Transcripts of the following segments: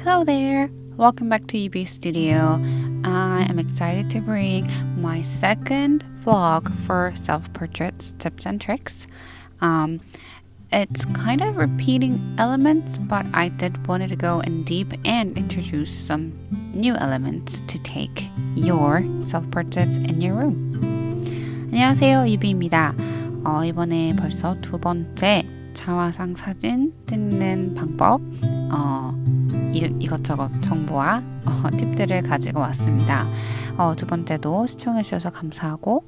Hello there! Welcome back to UB Studio. I am excited to bring my second vlog for self-portraits, tips and tricks. It's kind of repeating elements, but I did want to go in deep and introduce some new elements to take your self-portraits in your room. 안녕하세요, 유비입니다. 이번에 벌써 두 번째 자화상 사진 찍는 방법 이것저것 정보와 팁들을 가지고 왔습니다. 두 번째도 시청해주셔서 감사하고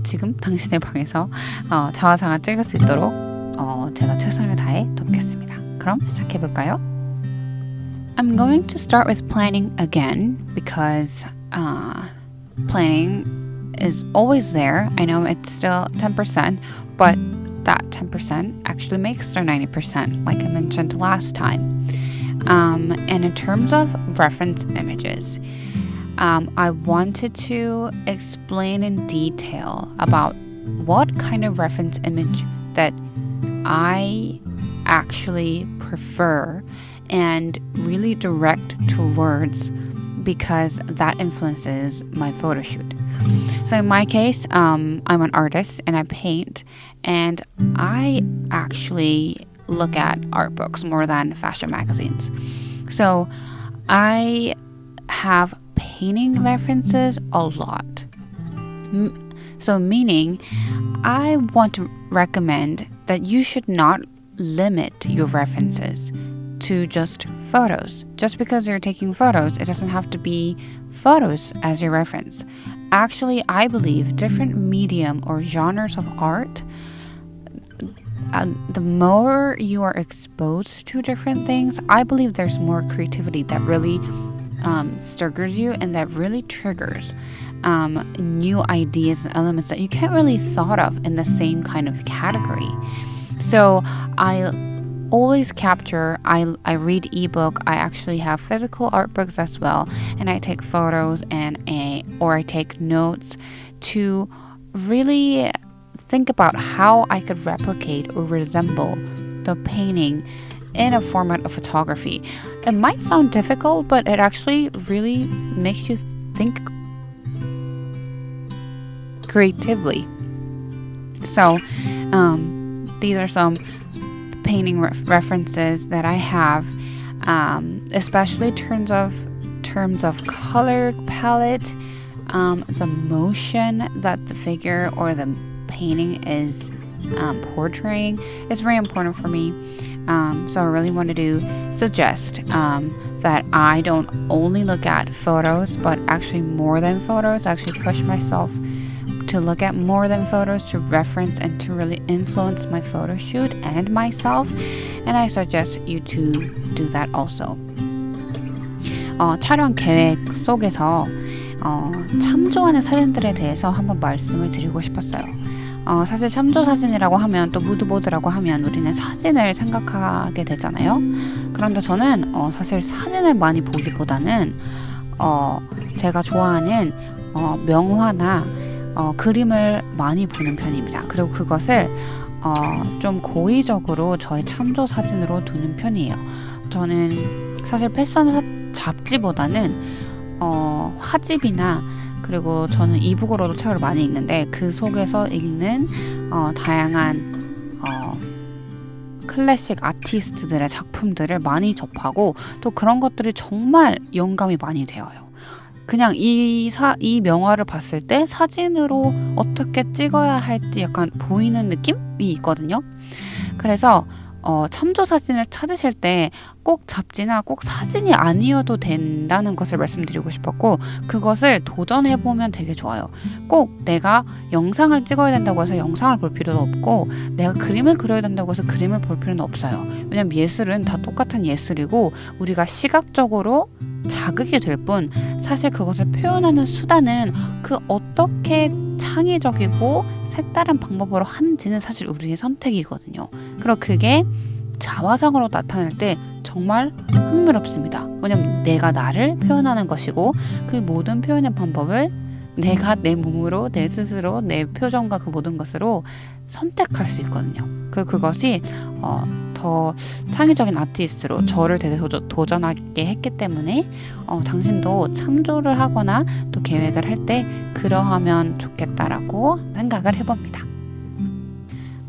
지금 당신의 방에서 자화상을 찍을 수 있도록 제가 최선을 다해 돕겠습니다. 그럼 시작해볼까요? I'm going to start with planning again because planning is always there. I know it's still 10%, but that 10% actually makes their 90%, like I mentioned last time. And in terms of reference images, I wanted to explain in detail about what kind of reference image that I actually prefer and really direct towards because that influences my photo shoot. So in my case, I'm an artist and I paint, and I actually look at art books more than fashion magazines. So I have painting references a lot. So meaning, I want to recommend that you should not limit your references to just photos. Just because you're taking photos, it doesn't have to be photos as your reference. Actually, I believe different medium or genres of art, the more you are exposed to different things, I believe there's more creativity that really stirs you and that really triggers new ideas and elements that you can't really thought of in the same kind of category. So I always capture, I read ebook, I actually have physical art books as well, and I take photos or I take notes to really think about how I could replicate or resemble the painting in a format of photography. It might sound difficult, but it actually really makes you think creatively. So these are some painting references that I have, especially terms of color palette, the motion that the figure or the painting is portraying is very important for me. So I really wanted to suggest that I don't only look at photos, but actually more than photos. I actually push myself to look at more than photos, to reference and to really influence my photo shoot and myself. And I suggest you to do that also. 촬영 계획 속에서 참조하는 사진들에 대해서 한번 말씀을 드리고 싶었어요. 사실 참조 사진이라고 하면 또 무드보드라고 하면 우리는 사진을 생각하게 되잖아요. 그런데 저는 사실 사진을 많이 보기보다는 제가 좋아하는 명화나 그림을 많이 보는 편입니다. 그리고 그것을 좀 고의적으로 저의 참조 사진으로 두는 편이에요. 저는 사실 패션 잡지보다는 화집이나 그리고 저는 이북으로도 책을 많이 읽는데 그 속에서 읽는 다양한 클래식 아티스트들의 작품들을 많이 접하고 또 그런 것들이 정말 영감이 많이 되어요. 그냥 이 명화를 봤을 때 사진으로 어떻게 찍어야 할지 약간 보이는 느낌이 있거든요. 그래서 참조 사진을 찾으실 때 꼭 잡지나 꼭 사진이 아니어도 된다는 것을 말씀드리고 싶었고, 그것을 도전해보면 되게 좋아요. 꼭 내가 영상을 찍어야 된다고 해서 영상을 볼 필요도 없고, 내가 그림을 그려야 된다고 해서 그림을 볼 필요는 없어요. 왜냐면 예술은 다 똑같은 예술이고 우리가 시각적으로 자극이 될 뿐 사실 그것을 표현하는 수단은 그 어떻게 창의적이고 색다른 방법으로 하는지는 사실 우리의 선택이거든요. 그리고 그게 자화상으로 나타날 때 정말 흥미롭습니다. 왜냐면 내가 나를 표현하는 것이고 그 모든 표현의 방법을 내가 내 몸으로 내 스스로 내 표정과 그 모든 것으로 선택할 수 있거든요. 그것이 더 창의적인 아티스트로 저를 되게 도전하게 했기 때문에 당신도 참조를 하거나 또 계획을 할 때 그러하면 좋겠다라고 생각을 해봅니다.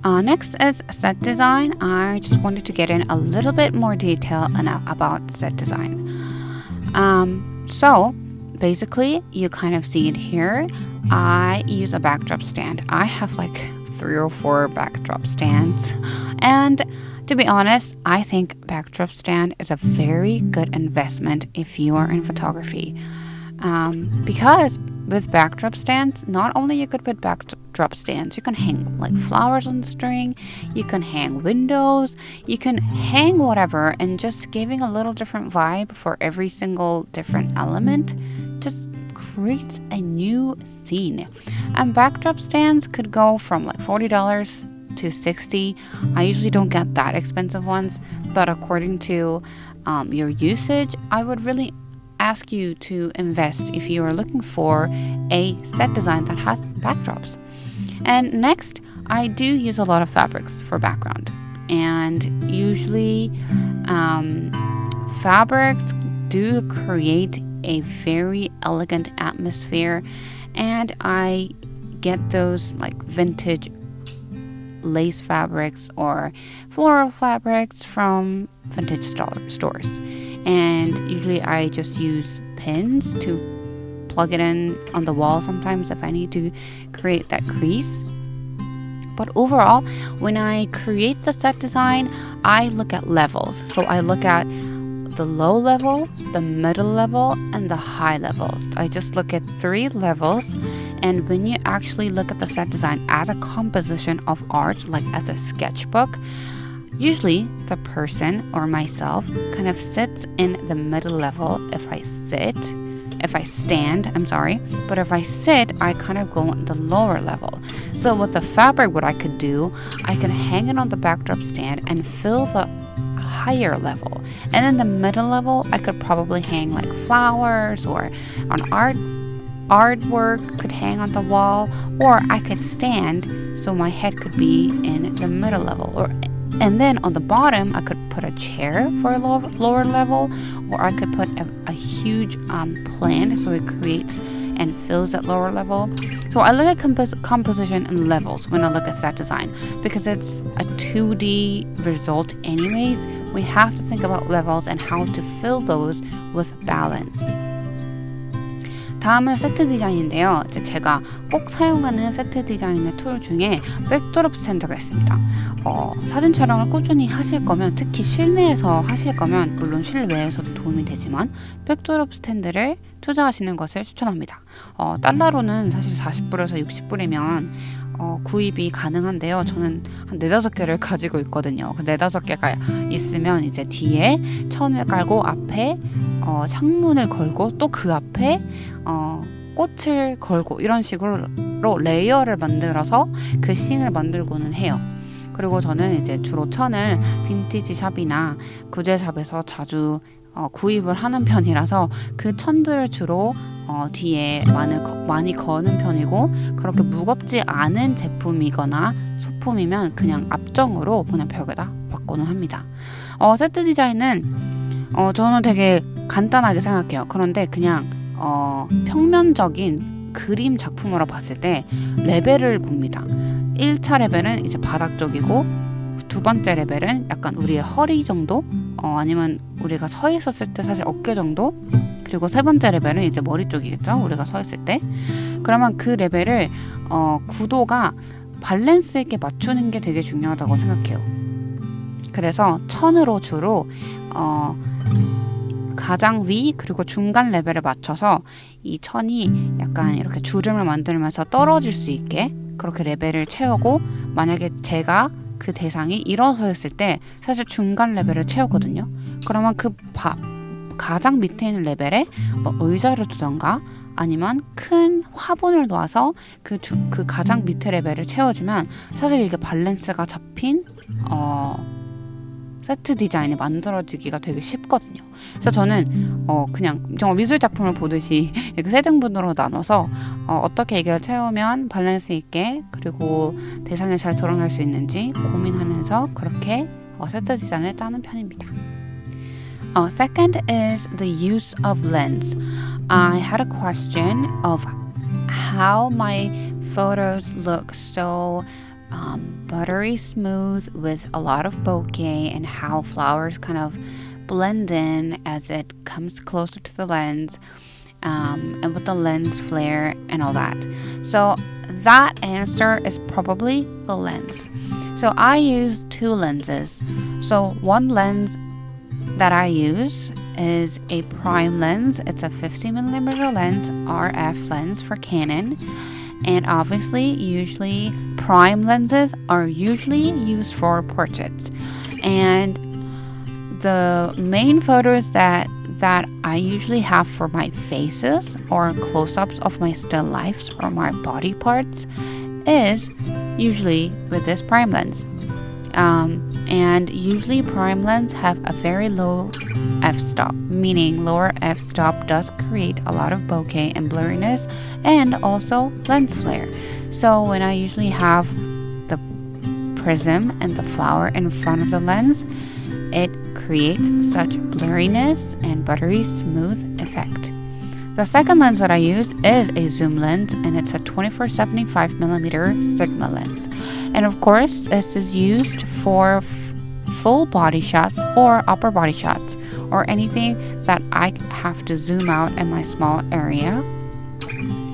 Next is set design. I just wanted to get in a little bit more detail about set design. So basically, you kind of see it here. I use a backdrop stand. I have like 3 or 4 backdrop stands. And to be honest, I think backdrop stand is a very good investment if you are in photography. Because with backdrop stands, not only you could put backdrop stands, you can hang like flowers on the string, you can hang windows, you can hang whatever, and just giving a little different vibe for every single different element just creates a new scene. And backdrop stands could go from like $40 to $60. I usually don't get that expensive ones, but according to your usage, I would really ask you to invest if you are looking for a set design that has backdrops. And next, I do use a lot of fabrics for background. And usually, fabrics do create a very elegant atmosphere. And I get those like vintage lace fabrics or floral fabrics from vintage stores. And usually I just use pins to plug it in on the wall sometimes if I need to create that crease. But overall, when I create the set design, I look at levels. So I look at the low level, the middle level, and the high level. I just look at 3 levels. And when you actually look at the set design as a composition of art, like as a sketchbook, usually the person or myself kind of sits in the middle level. If I stand, but if I sit, I kind of go on the lower level. So with the fabric, what I could do, I can hang it on the backdrop stand and fill the higher level. And in the middle level, I could probably hang like flowers or an artwork could hang on the wall, or I could stand so my head could be in the middle level. And then on the bottom, I could put a chair for a lower level, or I could put a huge plant so it creates and fills that lower level. So I look at composition and levels when I look at set design, because it's a 2D result anyways. We have to think about levels and how to fill those with balance. 다음은 세트 디자인인데요. 제가 꼭 사용하는 세트 디자인의 툴 중에 백드롭 스탠드가 있습니다. 사진 촬영을 꾸준히 하실 거면, 특히 실내에서 하실 거면 물론 실외에서도 도움이 되지만 백드롭 스탠드를 투자하시는 것을 추천합니다. 달러로는 사실 40불에서 60불이면 구입이 가능한데요. 저는 한 4-5개를 가지고 있거든요. 그 4-5개가 있으면 이제 뒤에 천을 깔고 앞에 창문을 걸고 또 그 앞에 꽃을 걸고 이런 식으로 레이어를 만들어서 그 씬을 만들고는 해요. 그리고 저는 이제 주로 천을 빈티지 샵이나 구제샵에서 자주 구입을 하는 편이라서 그 천들을 주로 뒤에 많이 거는 편이고, 그렇게 무겁지 않은 제품이거나 소품이면 그냥 앞정으로 그냥 벽에다 박고는 합니다. 세트 디자인은 저는 되게 간단하게 생각해요. 그런데 그냥 평면적인 그림 작품으로 봤을 때 레벨을 봅니다. 1차 레벨은 이제 바닥 쪽이고, 2번째 레벨은 약간 우리의 허리 정도, 아니면 우리가 서 있었을 때 사실 어깨 정도, 그리고 3번째 레벨은 이제 머리 쪽이겠죠, 우리가 서 있을 때. 그러면 그 레벨을 구도가 밸런스 있게 맞추는 게 되게 중요하다고 생각해요. 그래서 천으로 주로 가장 위 그리고 중간 레벨을 맞춰서 이 천이 약간 이렇게 주름을 만들면서 떨어질 수 있게 그렇게 레벨을 채우고, 만약에 제가 그 대상이 일어서 있을 때 사실 중간 레벨을 채우거든요. 그러면 그 가장 밑에 있는 레벨에 의자를 두던가 아니면 큰 화분을 놓아서 그 가장 밑에 레벨을 채워주면 사실 이게 밸런스가 잡힌 세트 디자인이 만들어지기가 되게 쉽거든요. 그래서 저는 그냥 정말 미술 작품을 보듯이 이렇게 3등분으로 나눠서 어떻게 이걸 채우면 밸런스 있게 그리고 대상을 잘 드러낼 수 있는지 고민하면서 그렇게 세트 디자인을 짜는 편입니다. Second is the use of lens. I had a question of how my photos look so buttery smooth with a lot of bokeh and how flowers kind of blend in as it comes closer to the lens and with the lens flare and all that. So that answer is probably the lens. So I use two lenses. So one lens that I use is a prime lens. It's a 50mm lens, RF lens for Canon. And obviously, usually prime lenses are usually used for portraits. And the main photos that I usually have for my faces or close-ups of my still lifes or my body parts is usually with this prime lens. And usually prime lens have a very low f-stop, meaning lower f-stop does create a lot of bokeh and blurriness and also lens flare. So when I usually have the prism and the flower in front of the lens, it creates such blurriness and buttery smooth effect. The second lens that I use is a zoom lens, and it's a 24-75mm Sigma lens. And of course, this is used for full body shots or upper body shots or anything that I have to zoom out in my small area.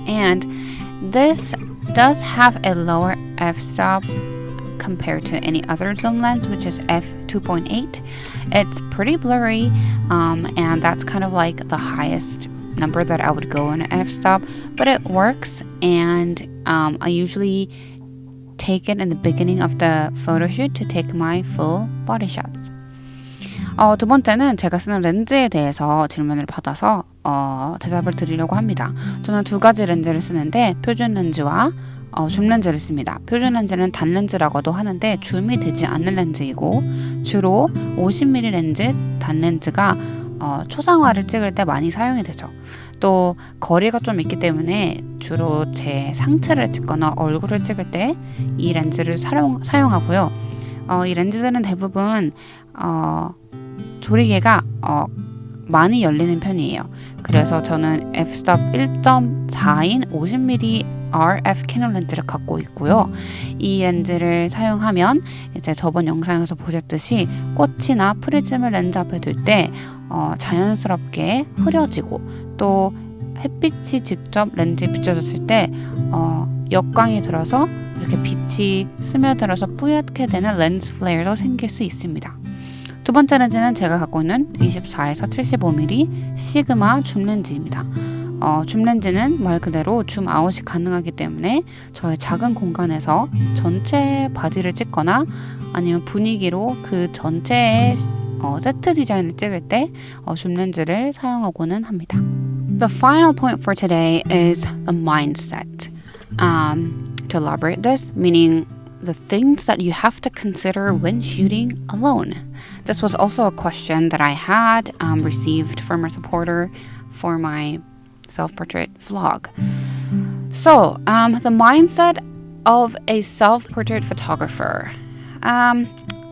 And this does have a lower f-stop compared to any other zoom lens, which is f2.8. It's pretty blurry, and that's kind of like the highest number that I would go in an f-stop, but it works. And I usually take it in the beginning of the photo shoot to take my full body shots. 두 번째는 제가 쓰는 렌즈에 대해서 질문을 받아서 대답을 드리려고 합니다. 저는 두 가지 렌즈를 쓰는데 표준 렌즈와 줌 렌즈를 씁니다. 표준 렌즈는 단 렌즈라고도 하는데 줌이 되지 않는 렌즈이고 주로 50mm 렌즈 단 렌즈가 초상화를 찍을 때 많이 사용이 되죠. 또 거리가 좀 있기 때문에 주로 제 상체를 찍거나 얼굴을 찍을 때 이 렌즈를 사용하고요. 이 렌즈들은 대부분 조리개가 많이 열리는 편이에요. 그래서 저는 f-stop 1.4인 50mm RF 캐논 렌즈를 갖고 있고요. 이 렌즈를 사용하면 이제 저번 영상에서 보셨듯이 꽃이나 프리즘을 렌즈 앞에 둘 때 자연스럽게 흐려지고 또 햇빛이 직접 렌즈에 비춰졌을 때 역광이 들어서 이렇게 빛이 스며들어서 뿌옇게 되는 렌즈 플레어도 생길 수 있습니다. 두 번째 렌즈는 제가 갖고 있는 24에서 75mm 시그마 줌 렌즈입니다. 줌 렌즈는 말 그대로 줌 아웃이 가능하기 때문에 저의 작은 공간에서 전체 바디를 찍거나 아니면 분위기로 그 전체의 세트 디자인을 찍을 때 줌 렌즈를 사용하고는 합니다. The final point for today is the mindset. To elaborate this, meaning the things that you have to consider when shooting alone. This was also a question that I had received from a supporter for my self-portrait vlog. So, the mindset of a self-portrait photographer.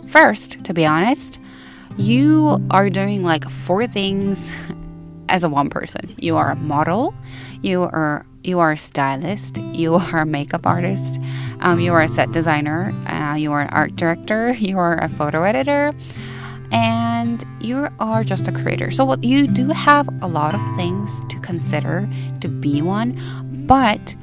First, to be honest, you are doing like 4 things as a one person. You are a model, you are a stylist, you are a makeup artist, you are a set designer, you are an art director, you are a photo editor, and you are just a creator. So what you do have a lot of things to consider to be one, but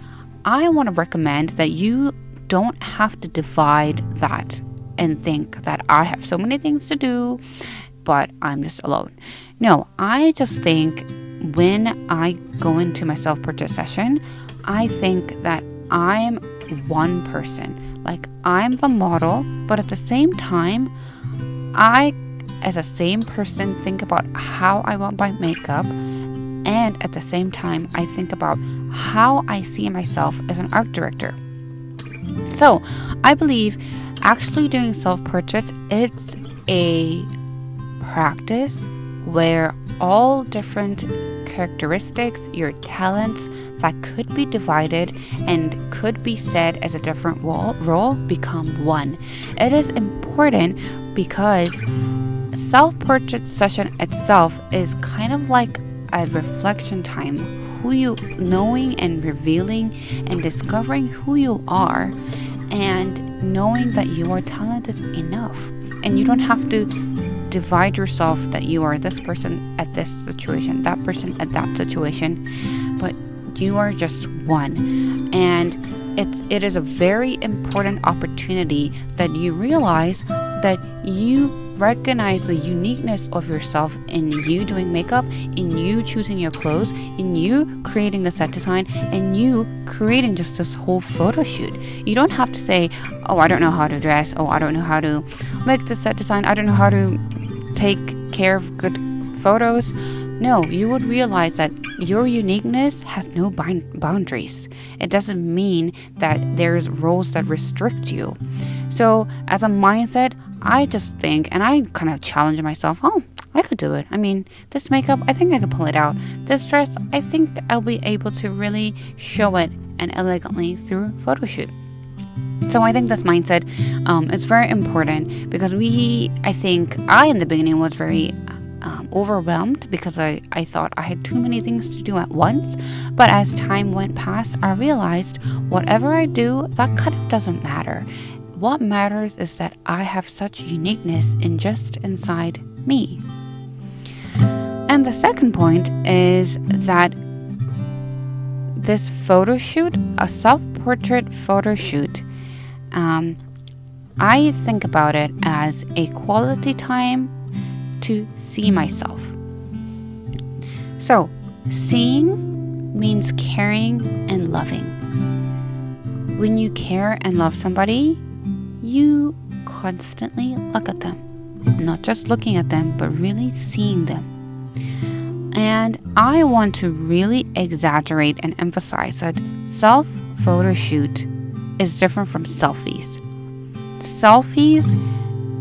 I want to recommend that you don't have to divide that and think that I have so many things to do, but I'm just alone. No, I just think when I go into my self-portrait session, I think that I'm one person. Like I'm the model, but at the same time, I, as a same person, think about how I want my makeup, and at the same time, I think about how I see myself as an art director. So I believe actually doing self-portraits, it's a practice where all different characteristics, your talents that could be divided and could be said as a different role become one. It is important because self-portrait session itself is kind of like a reflection time, who you knowing and revealing and discovering who you are and knowing that you are talented enough. And you don't have to divide yourself that you are this person at this situation, that person at that situation, but you are just one. And it is a very important opportunity that you realize that you recognize the uniqueness of yourself in you doing makeup, in you choosing your clothes, in you creating the set design, and you creating just this whole photo shoot. You don't have to say, oh, I don't know how to dress, oh, I don't know how to make the set design, I don't know how to take care of good photos. No, you would realize that your uniqueness has no boundaries. It doesn't mean that there's rules that restrict you. So as a mindset, I just think, and I kind of challenge myself, oh, I could do it. I mean, this makeup, I think I could pull it out. This dress, I think I'll be able to really show it and elegantly through photo shoot. So I think this mindset is very important because I think I in the beginning was very overwhelmed because I thought I had too many things to do at once. But as time went past, I realized whatever I do, that kind of doesn't matter. What matters is that I have such uniqueness inside me. And the second point is that this photo shoot, a self-portrait photo shoot, I think about it as a quality time to see myself. So, seeing means caring and loving. When you care and love somebody, you constantly look at them. Not just looking at them, but really seeing them. And I want to really exaggerate and emphasize that self-photo shoot is different from selfies. Selfies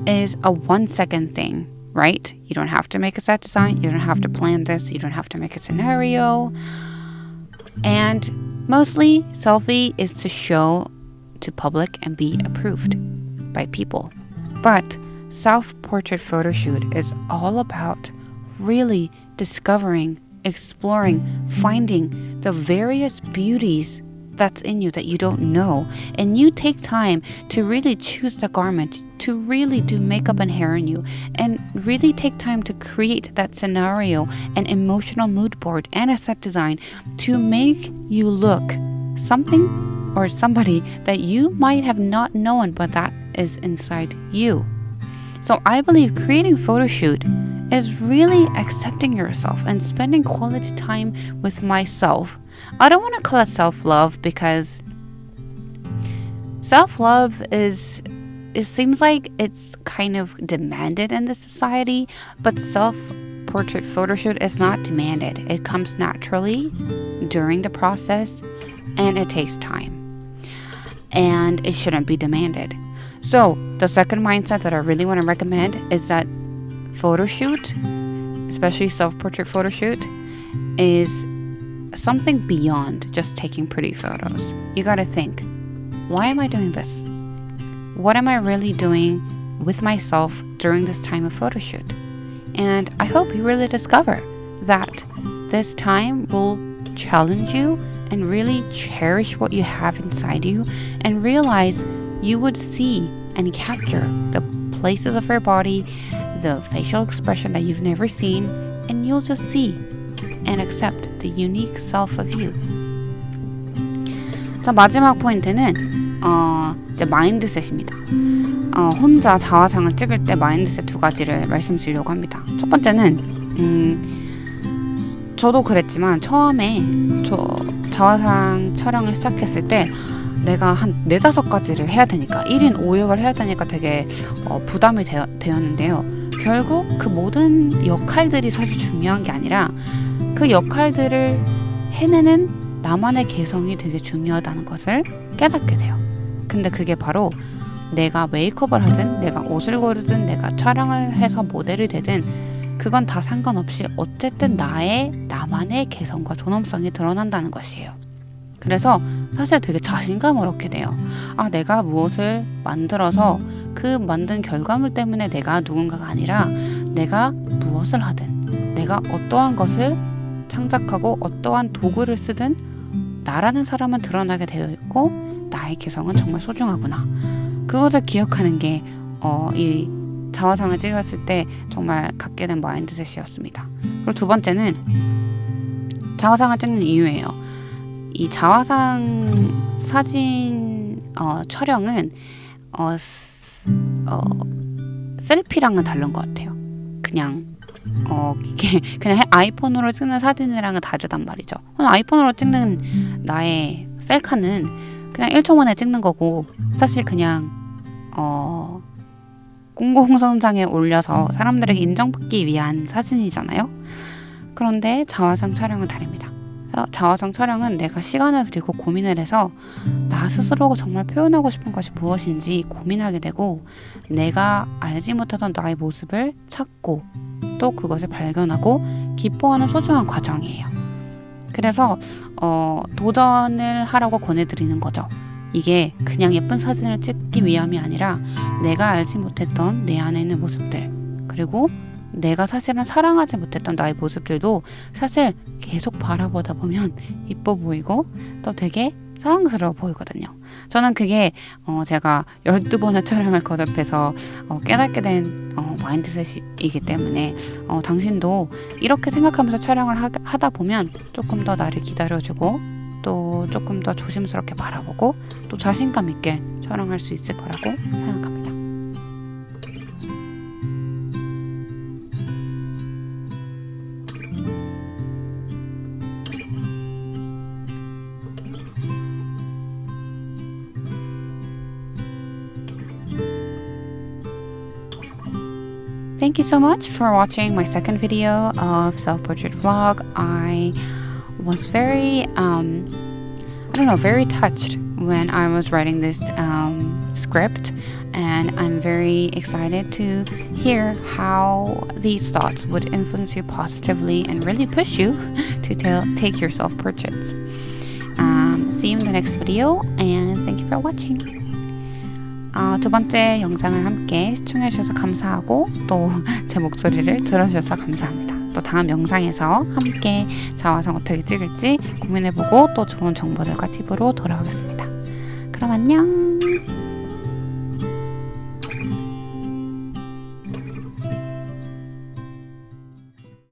is a 1-second thing, right? You don't have to make a set design. You don't have to plan this. You don't have to make a scenario. And mostly, selfie is to show to public and be approved by people. But self-portrait photo shoot is all about really discovering, exploring, finding the various beauties that's in you that you don't know. And you take time to really choose the garment, to really do makeup and hair on you, and really take time to create that scenario, an emotional mood board, and a set design to make you look something or somebody that you might have not known, but that is inside you. So I believe creating photo shoot is really accepting yourself and spending quality time with myself. I don't want to call it self-love because self-love it seems like it's kind of demanded in this society, but self-portrait photo shoot is not demanded. It comes naturally during the process and it takes time. And it shouldn't be demanded. So the second mindset that I really want to recommend is that photo shoot, especially self-portrait photo shoot, is something beyond just taking pretty photos. You gotta think, why am I doing this? What am I really doing with myself during this time of photo shoot? And I hope you really discover that this time will challenge you and really cherish what you have inside you and realize you would see and capture the places of your body, the facial expression that you've never seen, and you'll just see and accept the unique self of you. 자, 마지막 포인트는 이제 마인드셋입니다. 혼자 자화상을 찍을 때 마인드셋 2가지를 말씀드리려고 합니다. 첫 번째는 저도 그랬지만 처음에 자화상 촬영을 시작했을 때 내가 한 4-5가지를 해야 되니까 1인 5역을 해야 되니까 되게 부담이 되었는데요. 결국 그 모든 역할들이 사실 중요한 게 아니라 그 역할들을 해내는 나만의 개성이 되게 중요하다는 것을 깨닫게 돼요. 근데 그게 바로 내가 메이크업을 하든 내가 옷을 고르든 내가 촬영을 해서 모델이 되든 그 그건 다 상관없이 어쨌든 나만의 개성과 존엄성이 드러난다는 것이에요. 그래서 사실 되게 자신감을 얻게 돼요. 내가 무엇을 만들어서 그 만든 결과물 때문에 내가 누군가가 아니라 내가 무엇을 하든 내가 어떠한 것을 창작하고 어떠한 도구를 쓰든 나라는 사람은 드러나게 되어 있고 나의 개성은 정말 소중하구나. 그것을 기억하는 게 이 자화상을 찍었을 때 정말 갖게 된 마인드셋이었습니다. 그리고 두 번째는 자화상을 찍는 이유예요. 이 자화상 사진 촬영은 셀피랑은 다른 것 같아요. 이게 그냥 아이폰으로 찍는 사진이랑은 다르단 말이죠. 아이폰으로 찍는 나의 셀카는 그냥 1초 만에 찍는 거고 사실 그냥 공공성상에 올려서 사람들에게 인정받기 위한 사진이잖아요. 그런데 자화상 촬영은 다릅니다. 자화상 촬영은 내가 시간을 들이고 고민을 해서 나 스스로가 정말 표현하고 싶은 것이 무엇인지 고민하게 되고 내가 알지 못하던 나의 모습을 찾고 또 그것을 발견하고 기뻐하는 소중한 과정이에요. 그래서 도전을 하라고 권해드리는 거죠. 이게 그냥 예쁜 사진을 찍기 위함이 아니라 내가 알지 못했던 내 안에 있는 모습들 그리고 내가 사실은 사랑하지 못했던 나의 모습들도 사실 계속 바라보다 보면 이뻐 보이고 또 되게 사랑스러워 보이거든요. 저는 그게 제가 12번의 촬영을 거듭해서 깨닫게 된 마인드셋이기 때문에 당신도 이렇게 생각하면서 촬영을 하다 보면 조금 더 나를 기다려주고 또 조금 더 조심스럽게 바라보고 또 자신감 있게 촬영할 수 있을 거라고 생각합니다. Thank you so much for watching my second video of self-portrait vlog. I was very, very touched when I was writing this script, and I'm very excited to hear how these thoughts would influence you positively and really push you to take your self-portraits. See you in the next video, and thank you for watching. 두 번째 영상을 함께 시청해주셔서 감사하고 또 제 목소리를 들어주셔서 감사합니다. 또 다음 영상에서 함께 자화상 어떻게 찍을지 고민해보고 또 좋은 정보들과 팁으로 돌아오겠습니다. 그럼 안녕!